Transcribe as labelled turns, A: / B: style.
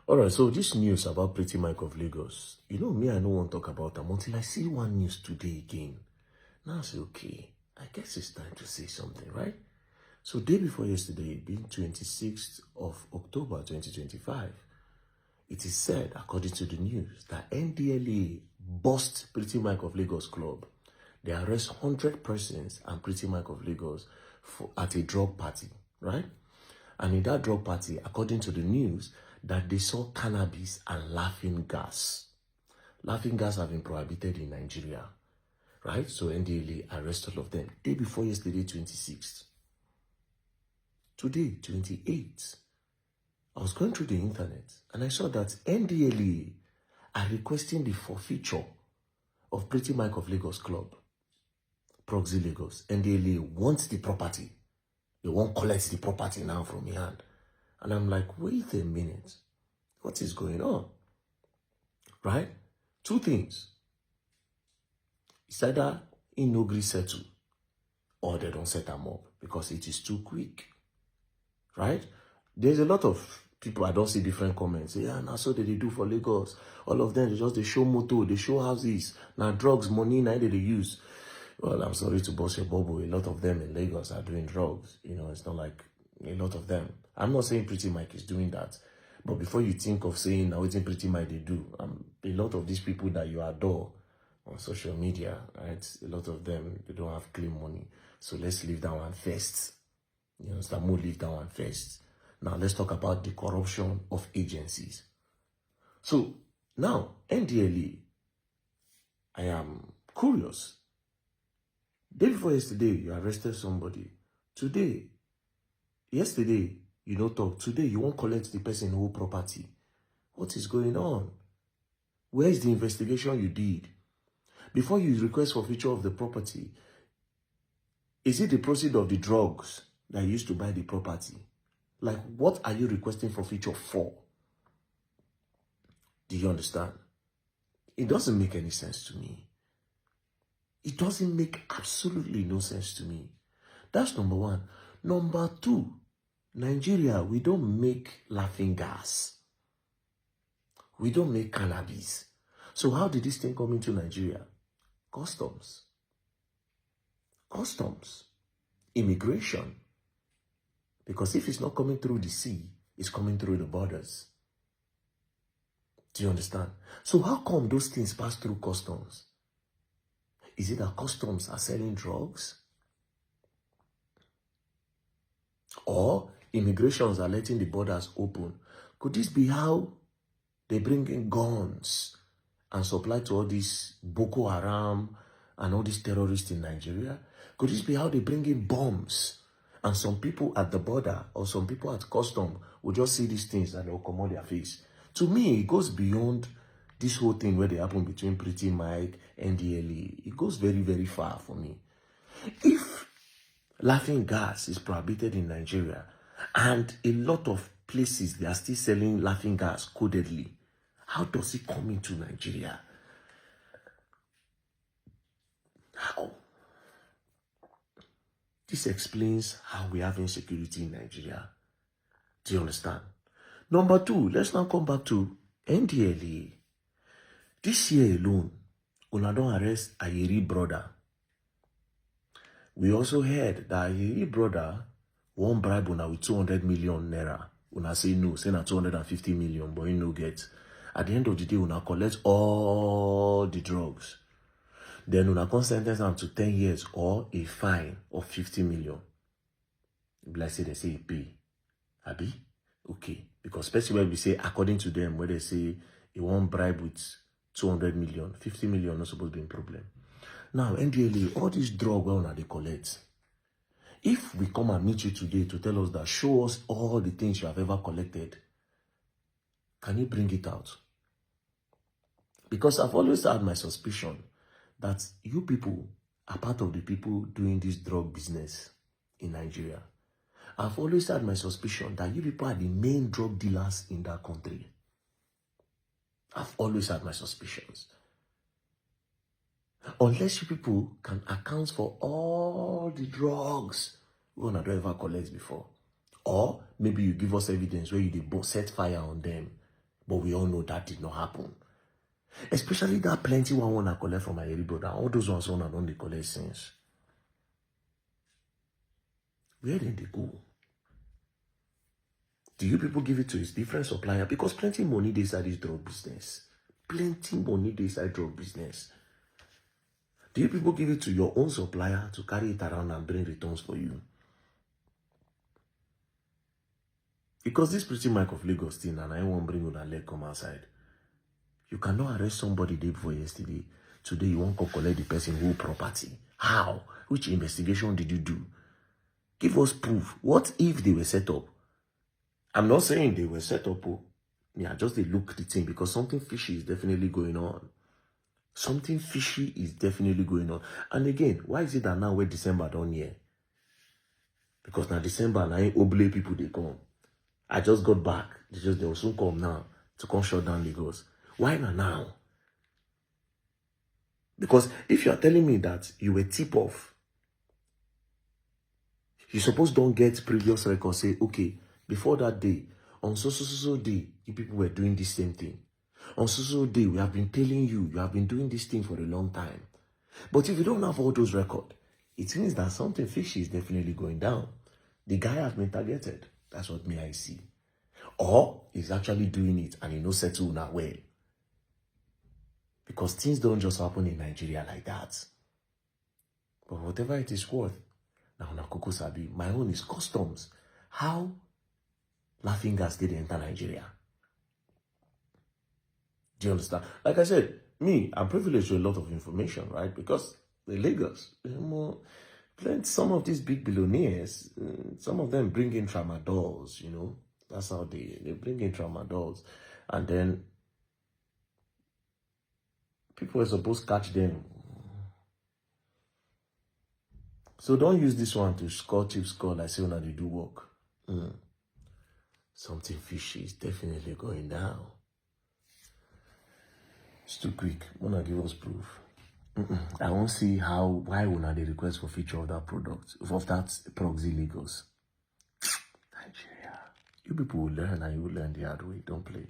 A: All right, so this news about Pretty Mike of Lagos, me, I don't want to talk about them until I see one news today again. Now I say, okay, I guess it's time to say something, right? So day before yesterday, being 26th of October 2025, it is said, according to the news, that NDLA bust Pretty Mike of Lagos club. They arrest 100 persons and Pretty Mike of Lagos at a drug party, right? And in that drug party, according to the news, that they saw cannabis and laughing gas. Laughing gas have been prohibited in Nigeria, right? So NDLA arrest all of them. Day before yesterday, 26th. Today, 28th. I was going through the internet and I saw that NDLA are requesting the forfeiture of Pretty Mike of Lagos Club, Proxy Lagos. NDLA wants the property. They won't collect the property now from your hand. And I'm like, wait a minute. What is going on? Right? Two things. It's either in no gree settle or they don't set them up because it is too quick. Right? There's a lot of people, I don't see different comments. Yeah, now so they do for Lagos. All of them, they show motor, they show houses. Now drugs, money, now they use. Well, I'm sorry to bust your bubble. A lot of them in Lagos are doing drugs. It's not like a lot of them. I'm not saying Pretty Mike is doing that. But before you think of saying now what Pretty Mike they do, a lot of these people that you adore on social media, right? A lot of them, they don't have clean money. So let's leave that one first. You understand? We'll leave that one first. Now let's talk about the corruption of agencies. So now, NDLA, I am curious. Day before yesterday, you arrested somebody. Yesterday, you don't talk. Today, you won't collect the person whole property. What is going on? Where is the investigation you did? Before you request for forfeiture of the property, is it the proceeds of the drugs that used to buy the property? Like, what are you requesting forfeiture for? Do you understand? It doesn't make any sense to me. It doesn't make absolutely no sense to me. That's number one. Number two, Nigeria, we don't make laughing gas. We don't make cannabis. So how did this thing come into Nigeria? Customs. Customs. Immigration. Because if it's not coming through the sea, it's coming through the borders. Do you understand? So how come those things pass through customs? Is it that customs are selling drugs? Or immigrations are letting the borders open? Could this be how they bring in guns and supply to all these Boko Haram and all these terrorists in Nigeria? Could this be how they bring in bombs? And some people at the border or some people at custom will just see these things and they'll come on their face. To me, it goes beyond this whole thing where they happen between Pretty Mike and NDLA. It goes very, very far for me. If laughing gas is prohibited in Nigeria and a lot of places they are still selling laughing gas codedly, how does it come into Nigeria? How? This explains how we have insecurity in Nigeria. Do you understand? Number two, let's now come back to NDLA. This year alone, una don arrest Ayeri brother. We also heard that Ayeri brother won't bribe una with 200 million naira. Una say no, say na 250 million, but he no get. At the end of the day, una collect all the drugs. Then una can sentence them to 10 years or a fine of 50 million. Like say they say he pay. Abi? Okay. Because especially when we say, according to them, where they say he won't bribe with 200 million, 50 million not supposed to be a problem. Now, NDLA, all these drugs, well, now they collect. If we come and meet you today to tell us that, show us all the things you have ever collected, can you bring it out? Because I've always had my suspicion that you people are part of the people doing this drug business in Nigeria. I've always had my suspicion that you people are the main drug dealers in that country. I've always had my suspicions. Unless you people can account for all the drugs we don't ever collect before. Or maybe you give us evidence where you set fire on them. But we all know that did not happen. Especially that plenty one I collect from my Eri brother. All those ones one I don't collect since. Where did they go? Do you people give it to his different supplier? Because plenty money they inside this drug business. Plenty money they inside drug business. Do you people give it to your own supplier to carry it around and bring returns for you? Because this Pretty Mike of Lagos thing, and I won't bring on a leg come outside. You cannot arrest somebody day before yesterday. Today you won't go collect the person whole property. How? Which investigation did you do? Give us proof. What if they were set up? I'm not saying they were set up. Yeah, just they look the thing because something fishy is definitely going on. Something fishy is definitely going on. And again, why is it that now we're December down here? Because now December, now Oble people they come. I just got back. They will soon come now to come shut down Lagos. Why not now? Because if you are telling me that you were tip off, you suppose don't get previous records. Say, okay, before that day, on so day, you people were doing the same thing. On so day, we have been telling you, you have been doing this thing for a long time. But if you don't have all those records, it means that something fishy is definitely going down. The guy has been targeted. That's what I see. Or he's actually doing it and he knows settle now well. Because things don't just happen in Nigeria like that. But whatever it is worth, now Koko Sabi, my own is customs. How Laughing Gas did enter Nigeria? Do you understand? Like I said, me, I'm privileged with a lot of information, right? Because the Lagos, some of these big billionaires, some of them bring in tramadors, you know. That's how they bring in tramadors. And then people are supposed to catch them. So don't use this one to score, chief score, like say when they do work. Something fishy is definitely going down. It's too quick. Wanna give us proof? I won't see why would they request for feature of that product, of that Proxy Lagos. Nigeria. You people will learn and you will learn the hard way. Don't play.